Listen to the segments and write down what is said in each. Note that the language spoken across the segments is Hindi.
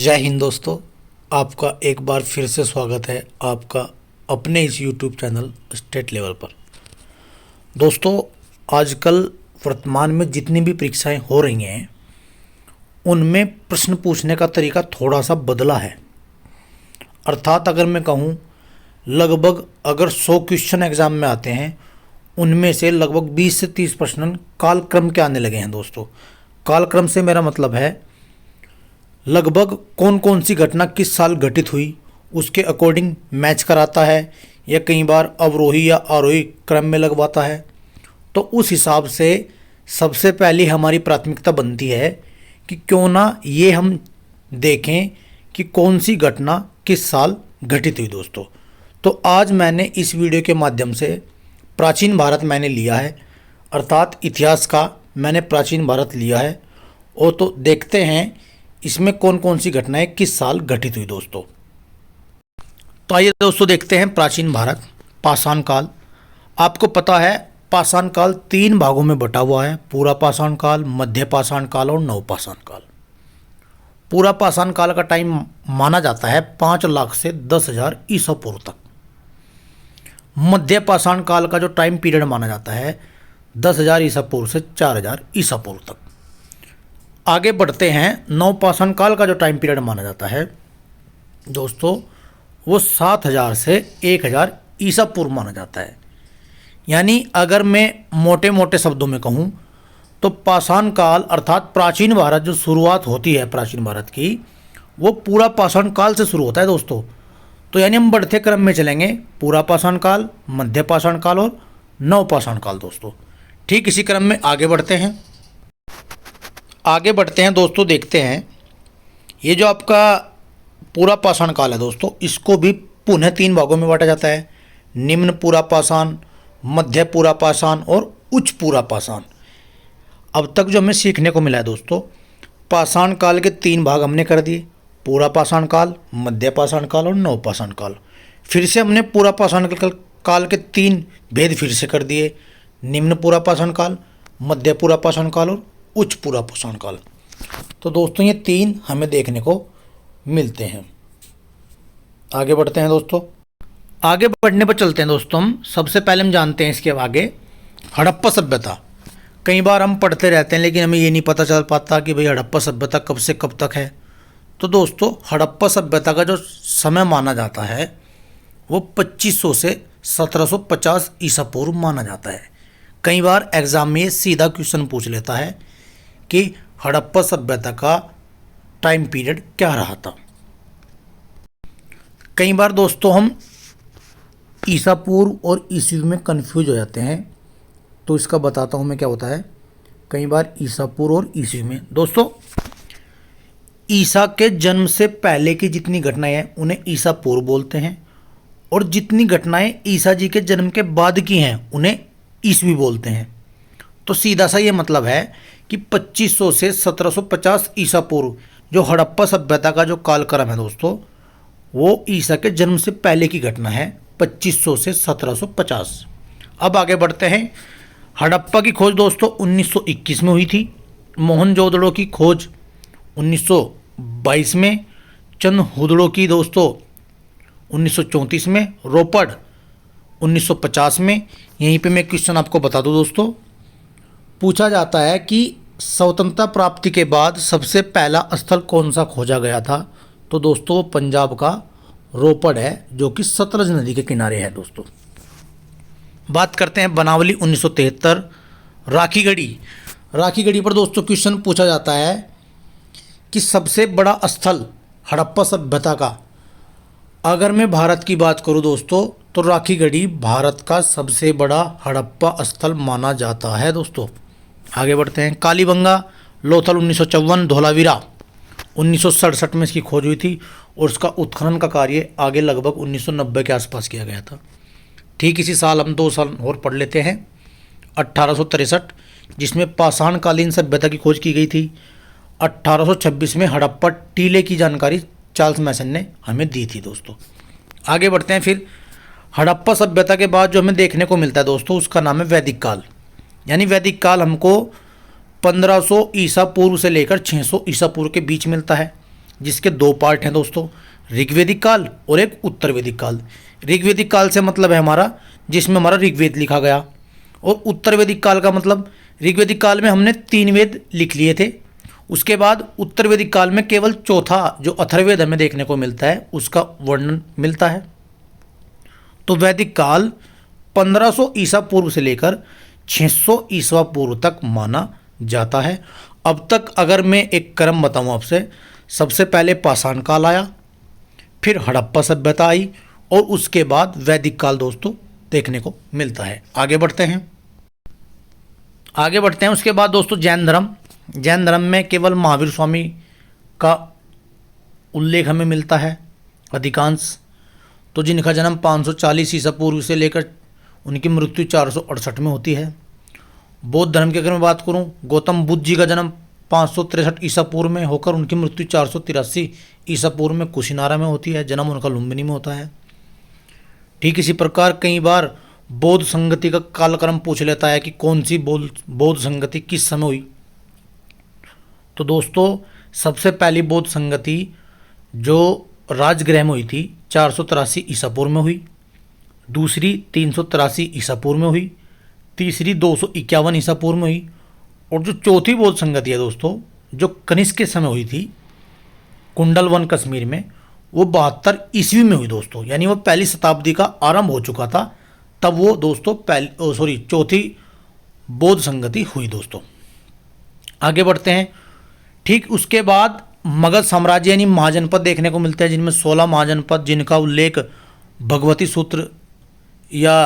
जय हिंद दोस्तों। आपका एक बार फिर से स्वागत है आपका अपने इस YouTube चैनल स्टेट लेवल पर। दोस्तों, आजकल वर्तमान में जितनी भी परीक्षाएं हो रही हैं उनमें प्रश्न पूछने का तरीका थोड़ा सा बदला है। अर्थात अगर मैं कहूँ, लगभग अगर 100 क्वेश्चन एग्ज़ाम में आते हैं उनमें से लगभग 20 से 30 प्रश्न कालक्रम के आने लगे हैं। दोस्तों, कालक्रम से मेरा मतलब है लगभग कौन कौन सी घटना किस साल घटित हुई उसके अकॉर्डिंग मैच कराता है, या कई बार अवरोही या आरोही क्रम में लगवाता है। तो उस हिसाब से सबसे पहली हमारी प्राथमिकता बनती है कि क्यों ना ये हम देखें कि कौन सी घटना किस साल घटित हुई। दोस्तों, तो आज मैंने इस वीडियो के माध्यम से प्राचीन भारत मैंने लिया है, अर्थात इतिहास का मैंने प्राचीन भारत लिया है। और तो देखते हैं इसमें कौन कौन सी घटनाएं किस साल घटित हुई। दोस्तों, तो आइए दोस्तों देखते हैं प्राचीन भारत पाषाण काल। आपको पता है पाषाण काल 3 भागों में बटा हुआ है, पूरा पाषाण काल, मध्य पाषाण काल और नवपाषाण काल। पूरा पाषाण काल का टाइम माना जाता है 5 लाख से 10,000 ईसा पूर्व तक। मध्य पाषाण काल का जो टाइम पीरियड माना जाता है 10,000 ईसा पूर्व से 4,000 ईसा पूर्व तक। आगे बढ़ते हैं, नवपाषाण काल का जो टाइम पीरियड माना जाता है दोस्तों वो 7,000 से 1,000 ईसा पूर्व माना जाता है। यानी अगर मैं मोटे मोटे शब्दों में कहूँ तो पाषाण काल अर्थात प्राचीन भारत जो शुरुआत होती है प्राचीन भारत की, वो पूरा पाषाण काल से शुरू होता है। दोस्तों, तो यानी हम बढ़ते क्रम में चलेंगे, पूरा पाषाण काल, मध्य पाषाण काल और नवपाषाण काल। दोस्तों, ठीक इसी क्रम में आगे बढ़ते हैं। दोस्तों, देखते हैं ये जो आपका पूरा पाषाण काल है दोस्तों, इसको भी पुनः 3 भागों में बांटा जाता है, निम्न पूरा पाषाण, मध्य पूरा पाषाण और उच्च पूरा पाषाण। अब तक जो हमें सीखने को मिला है दोस्तों, पाषाण काल के 3 भाग हमने कर दिए, पूरा पाषाण काल, मध्य पाषाण काल और नवपाषाण काल। फिर से हमने पूरा पाषाण काल के 3 भेद फिर से कर दिए, निम्न पूरा पाषाण काल, मध्य पूरा पाषाण काल और उच्च पूरा पाषाण काल। तो दोस्तों, ये 3 हमें देखने को मिलते हैं। आगे बढ़ते हैं दोस्तों। आगे बढ़ने पर चलते हैं दोस्तों, हम सबसे पहले हम जानते हैं इसके आगे हड़प्पा सभ्यता। कई बार हम पढ़ते रहते हैं लेकिन हमें ये नहीं पता चल पाता कि भाई हड़प्पा सभ्यता कब से कब तक है। तो दोस्तों, हड़प्पा सभ्यता का जो समय माना जाता है वो 2500 से 1750 ईसा पूर्व माना जाता है। कई बार एग्जाम में सीधा क्वेश्चन पूछ लेता है कि हड़प्पा सभ्यता का टाइम पीरियड क्या रहा था। कई बार दोस्तों हम ईसा पूर्व और ईस्वी में कंफ्यूज हो जाते हैं, तो इसका बताता हूँ मैं क्या होता है। कई बार ईसा पूर्व और ईस्वी में दोस्तों, ईसा के जन्म से पहले की जितनी घटनाएं हैं उन्हें ईसा पूर्व बोलते हैं, और जितनी घटनाएं ईसा जी के जन्म के बाद की हैं उन्हें ईस्वी बोलते हैं। तो सीधा सा ये मतलब है कि 2500 से 1750 ईसा पूर्व जो हड़प्पा सभ्यता का जो कालक्रम है दोस्तों, वो ईसा के जन्म से पहले की घटना है 2500 से 1750। अब आगे बढ़ते हैं। हड़प्पा की खोज दोस्तों 1921 में हुई थी, मोहनजोदड़ो की खोज 1922 में, चंदहुदड़ो की दोस्तों 1934 में, रोपड़ 1950 में। यहीं पे मैं क्वेश्चन आपको बता दूं दोस्तों, पूछा जाता है कि स्वतंत्रता प्राप्ति के बाद सबसे पहला स्थल कौन सा खोजा गया था। तो दोस्तों, पंजाब का रोपड़ है जो कि सतलज नदी के किनारे है। दोस्तों, बात करते हैं बनावली 1973। राखी गढ़ी पर दोस्तों क्वेश्चन पूछा जाता है कि सबसे बड़ा स्थल हड़प्पा सभ्यता का, अगर मैं भारत की बात करूं दोस्तों तो राखी गढ़ी भारत का सबसे बड़ा हड़प्पा स्थल माना जाता है। दोस्तों, आगे बढ़ते हैं। कालीबंगा, लोथल 1954, धोलावीरा 1967 में इसकी खोज हुई थी, और उसका उत्खनन का कार्य आगे लगभग 1990 के आसपास किया गया था। ठीक इसी साल हम 2 साल और पढ़ लेते हैं, 1863, जिसमें पाषाणकालीन सभ्यता की खोज की गई थी। 1826 में हड़प्पा टीले की जानकारी चार्ल्स मैसन ने हमें दी थी। दोस्तों, आगे बढ़ते हैं। फिर हड़प्पा सभ्यता के बाद जो हमें देखने को मिलता है दोस्तों, उसका नाम है वैदिक काल। यानी वैदिक काल हमको 1500 ईसा पूर्व से लेकर 600 ईसा पूर्व के बीच मिलता है। जिसके दो पार्ट हैं दोस्तों, ऋग्वेदिक काल और एक उत्तर वैदिक काल। ऋग्वेदिक काल से मतलब है हमारा जिसमें हमारा ऋग्वेद लिखा गया, और उत्तर वैदिक काल का मतलब ऋग्वेदिक काल में हमने 3 वेद लिख लिए थे, उसके बाद उत्तर वैदिक काल में केवल चौथा जो अथर्ववेद हमें देखने को मिलता है उसका वर्णन मिलता है। तो वैदिक काल 1500 ईसा पूर्व से लेकर 600 ईसा पूर्व तक माना जाता है। अब तक अगर मैं एक क्रम बताऊं आपसे, सबसे पहले पाषाण काल आया, फिर हड़प्पा सभ्यता आई, और उसके बाद वैदिक काल दोस्तों देखने को मिलता है। आगे बढ़ते हैं उसके बाद दोस्तों जैन धर्म में केवल महावीर स्वामी का उल्लेख हमें मिलता है अधिकांश, तो जिनका जन्म 540 ईसा पूर्व से लेकर उनकी मृत्यु 468 में होती है। बौद्ध धर्म की अगर मैं बात करूं, गौतम बुद्ध जी का जन्म 563 ईसा पूर्व में होकर उनकी मृत्यु 483 ईसा पूर्व में कुशीनारा में होती है। जन्म उनका लुम्बिनी में होता है। ठीक इसी प्रकार कई बार बौद्ध संगति का कालक्रम पूछ लेता है कि कौन सी बौद्ध संगति किस समय हुई। तो दोस्तों सबसे पहली बौद्ध संगति जो राजगृह में हुई थी 483 ईसा पूर्व में हुई, दूसरी 383 ईसा पूर्व में हुई, तीसरी 251 ईसा पूर्व में हुई, और जो चौथी बौद्ध संगति है दोस्तों जो कनिष्क के समय हुई थी कुंडल वन कश्मीर में, वो 72 ईस्वी में हुई दोस्तों, यानी वो पहली शताब्दी का आरंभ हो चुका था तब वो दोस्तों चौथी बौद्ध संगति हुई दोस्तों। आगे बढ़ते हैं। ठीक उसके बाद मगध साम्राज्य यानी महाजनपद देखने को मिलते हैं, जिनमें 16 महाजनपद जिनका उल्लेख भगवती सूत्र या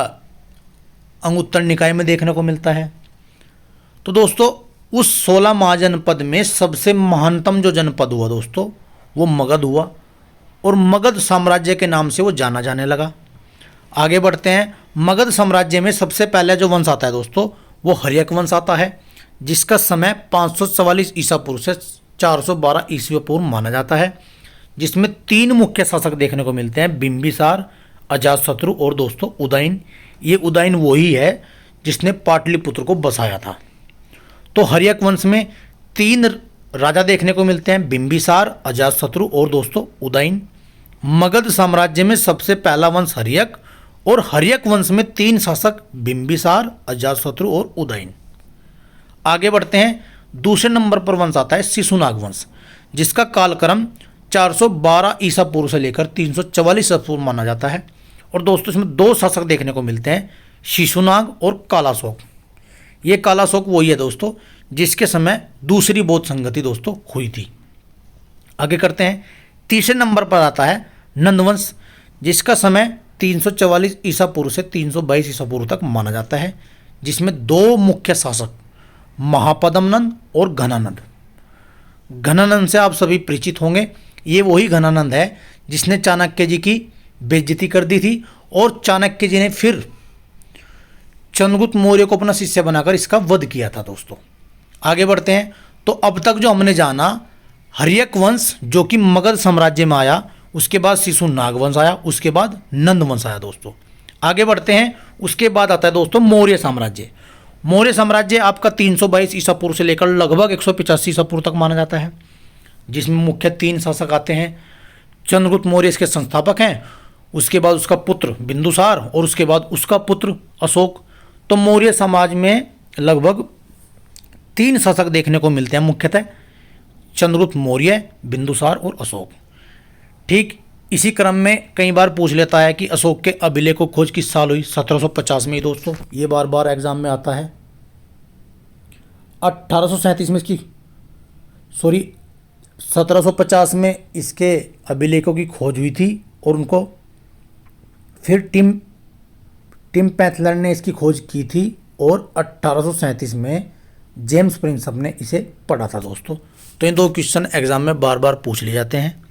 अंगुत्तर निकाय में देखने को मिलता है। तो दोस्तों उस 16 महाजनपद में सबसे महानतम जो जनपद हुआ दोस्तों वो मगध हुआ, और मगध साम्राज्य के नाम से वो जाना जाने लगा। आगे बढ़ते हैं। मगध साम्राज्य में सबसे पहले जो वंश आता है दोस्तों वो हर्यक वंश आता है, जिसका समय 544 ईसा पूर्व से 412 ईस्वी पूर्व माना जाता है, जिसमें 3 मुख्य शासक देखने को मिलते हैं, बिंबिसार, अजातशत्रु और दोस्तों उदयन। ये उदयन वही है जिसने पाटलिपुत्र को बसाया था। तो हर्यक वंश में 3 राजा देखने को मिलते हैं, बिंबिसार, अजातशत्रु और दोस्तों उदयन। मगध साम्राज्य में सबसे पहला वंश हर्यक, और हर्यक वंश में 3 शासक बिंबिसार, अजातशत्रु और उदयन। आगे बढ़ते हैं। दूसरे नंबर पर वंश आता है शिशुनाग वंश, जिसका कालक्रम 412 ईसा पूर्व से लेकर 344 ईसा पूर्व माना जाता है। और दोस्तों इसमें 2 शासक देखने को मिलते हैं, शिशुनाग और कालाशोक। ये कालाशोक वही है दोस्तों जिसके समय दूसरी बौद्ध संगति दोस्तों हुई थी। आगे करते हैं। तीसरे नंबर पर आता है नंदवंश, जिसका समय 344 ईसा पूर्व से 322 ईसा पूर्व तक माना जाता है, जिसमें 2 मुख्य शासक महापद्म नंद और घनानंद। घनानंद से आप सभी परिचित होंगे। ये वही घनानंद है जिसने चाणक्य जी की बेइज्जती कर दी थी, और चाणक्य जी ने फिर चंद्रगुप्त मौर्य को अपना शिष्य बनाकर इसका वध किया था दोस्तों। आगे बढ़ते हैं। तो अब तक जो हमने जाना हर्यक वंश जो कि मगध साम्राज्य में आया, उसके बाद शिशुनाग वंश आया, उसके बाद नंद वंश आया दोस्तों। आगे बढ़ते हैं। उसके बाद आता है दोस्तों मौर्य साम्राज्य। मौर्य साम्राज्य आपका 322 ईसा पूर्व से लेकर लगभग 185 ईसा पूर्व तक माना जाता है, जिसमें मुख्य 3 शासक आते हैं। चंद्रगुप्त मौर्य इसके संस्थापक हैं, उसके बाद उसका पुत्र बिंदुसार, और उसके बाद उसका पुत्र अशोक। तो मौर्य समाज में लगभग 3 शासक देखने को मिलते हैं, मुख्यतः चंद्रगुप्त मौर्य, बिंदुसार और अशोक। ठीक इसी क्रम में कई बार पूछ लेता है कि अशोक के अभिलेख को खोज किस साल हुई। 1750 में ही दोस्तों, ये बार बार एग्जाम में आता है। 1837 में 1750 में इसके अभिलेखों की खोज हुई थी, और उनको फिर टिम पैथलर ने इसकी खोज की थी, और 1837 में जेम्स प्रिंसप ने इसे पढ़ा था दोस्तों। तो इन 2 क्वेश्चन एग्जाम में बार बार पूछ लिए जाते हैं।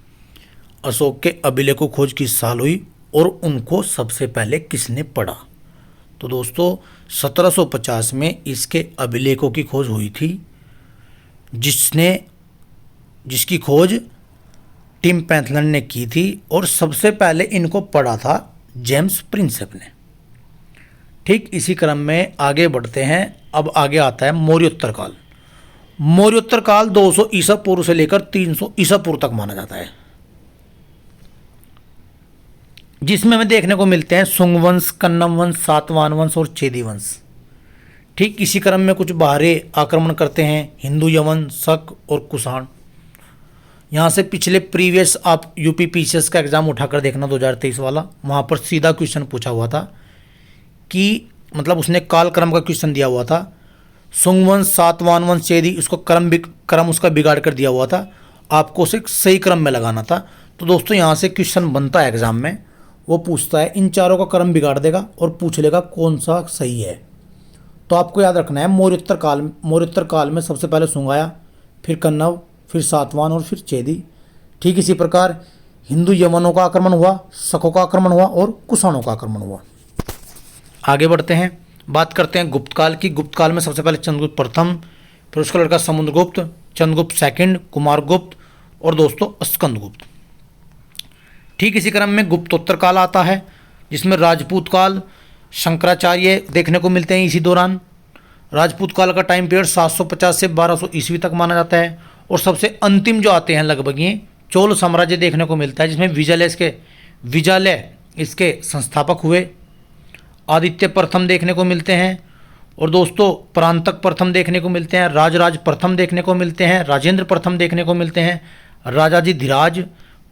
अशोक के अभिलेखों खोज किस साल हुई और उनको सबसे पहले किसने पढ़ा। तो दोस्तों 1750 में इसके अभिलेखों की खोज हुई थी, जिसकी खोज टिम पैथलन ने की थी, और सबसे पहले इनको पढ़ा था जेम्स प्रिंसप ने। ठीक इसी क्रम में आगे बढ़ते हैं। अब आगे आता है मौर्योत्तर काल। मौर्योत्तर काल 200 ईसा पूर्व से लेकर 300 ईसा पूर्व तक माना जाता है, जिसमें हमें देखने को मिलते हैं सुंग वंश, कन्नम वंश, सातवाहन वंश और चेदी वंश। ठीक इसी क्रम में कुछ बाहरी आक्रमण करते हैं हिंदू, यमन, शक और कुषाण। यहाँ से पिछले प्रीवियस आप यूपी पीसीएस का एग्ज़ाम उठाकर देखना 2023 वाला, वहाँ पर सीधा क्वेश्चन पूछा हुआ था कि मतलब उसने काल क्रम का क्वेश्चन दिया हुआ था, सुंग वंश, सातवाहन वंश, चेदी, उसको क्रम उसका बिगाड़ कर दिया हुआ था, आपको उसे सही क्रम में लगाना था। तो दोस्तों यहाँ से क्वेश्चन बनता है एग्जाम में, वो पूछता है इन चारों का क्रम बिगाड़ देगा और पूछ लेगा कौन सा सही है। तो आपको याद रखना है मौर्योत्तर काल में सबसे पहले सुंग आया, फिर कन्नव, फिर सातवाहन और फिर चेदी। ठीक इसी प्रकार हिंदू यमनों का आक्रमण हुआ, शकों का आक्रमण हुआ और कुषाणों का आक्रमण हुआ। आगे बढ़ते हैं, बात करते हैं गुप्त काल की। गुप्त काल में सबसे पहले चंद्रगुप्त प्रथम, फिर उसका लड़का समुद्रगुप्त, चंद्रगुप्त सेकंड, कुमारगुप्त और दोस्तों स्कंदगुप्त। ठीक इसी क्रम में गुप्तोत्तर काल आता है, जिसमें राजपूत काल, शंकराचार्य देखने को मिलते हैं इसी दौरान। राजपूत काल का टाइम पीरियड 750 से 1200 ईस्वी तक माना जाता है। और सबसे अंतिम जो आते हैं लगभग ये चोल साम्राज्य देखने को मिलता है, जिसमें विजय इसके संस्थापक हुए। आदित्य प्रथम देखने को मिलते हैं और दोस्तों परांतक प्रथम देखने को मिलते हैं, राजराज प्रथम देखने को मिलते हैं, राजेंद्र प्रथम देखने को मिलते हैं, राजाजी धीराज,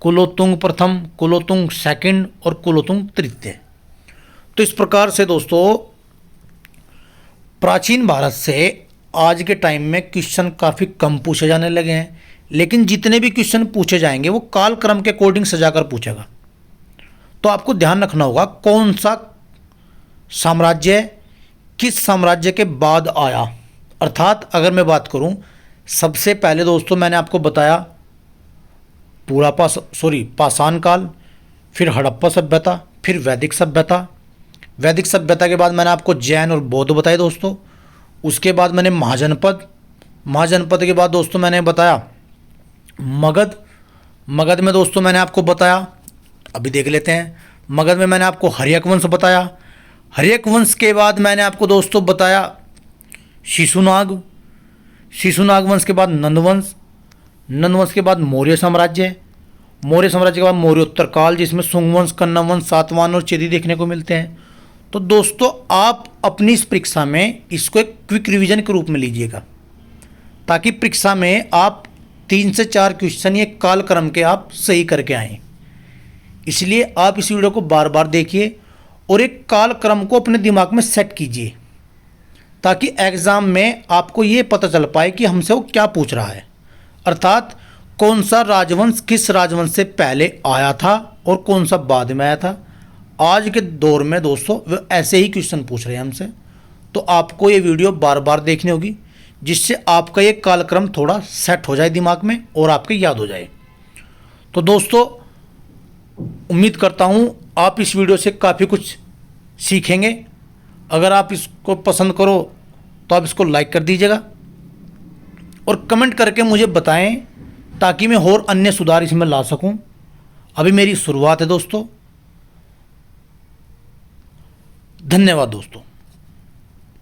कुलोत्तुंग प्रथम, कुलोत्तुंग सेकंड और कुलोत्तुंग तृतीय। तो इस प्रकार से दोस्तों प्राचीन भारत से आज के टाइम में क्वेश्चन काफ़ी कम पूछे जाने लगे हैं, लेकिन जितने भी क्वेश्चन पूछे जाएंगे वो काल क्रम के अकॉर्डिंग सजाकर पूछेगा। तो आपको ध्यान रखना होगा कौन सा साम्राज्य किस साम्राज्य के बाद आया। अर्थात अगर मैं बात करूं, सबसे पहले दोस्तों मैंने आपको बताया पाषाण काल, फिर हड़प्पा सभ्यता, फिर वैदिक सभ्यता। वैदिक सभ्यता के बाद मैंने आपको जैन और बौद्ध बताए दोस्तों। उसके बाद मैंने महाजनपद के बाद दोस्तों मैंने बताया मगध में दोस्तों मैंने आपको बताया, अभी देख लेते हैं। मगध में मैंने आपको हर्यक वंश बताया। हर्यक वंश के बाद मैंने आपको दोस्तों बताया शिशुनाग वंश के बाद नंदवंश के बाद मौर्य साम्राज्य के बाद मौर्योत्तर काल, जिसमें सुंग वंश, कन्नम वंश, सातवाहन और चेदी देखने को मिलते हैं। तो दोस्तों आप अपनी इस परीक्षा में इसको एक क्विक रिवीजन के रूप में लीजिएगा, ताकि परीक्षा में आप 3 से 4 क्वेश्चन ये काल क्रम के आप सही करके आएँ। इसलिए आप इस वीडियो को बार बार देखिए और एक काल क्रम को अपने दिमाग में सेट कीजिए, ताकि एग्ज़ाम में आपको ये पता चल पाए कि हमसे वो क्या पूछ रहा है। अर्थात कौन सा राजवंश किस राजवंश से पहले आया था और कौन सा बाद में आया था। आज के दौर में दोस्तों वे ऐसे ही क्वेश्चन पूछ रहे हैं हमसे, तो आपको ये वीडियो बार बार देखनी होगी, जिससे आपका ये कालक्रम थोड़ा सेट हो जाए दिमाग में और आपके याद हो जाए। तो दोस्तों उम्मीद करता हूँ आप इस वीडियो से काफ़ी कुछ सीखेंगे। अगर आप इसको पसंद करो तो आप इसको लाइक कर दीजिएगा और कमेंट करके मुझे बताएं, ताकि मैं और अन्य सुधार इसमें ला सकूं। अभी मेरी शुरुआत है दोस्तों। धन्यवाद दोस्तों।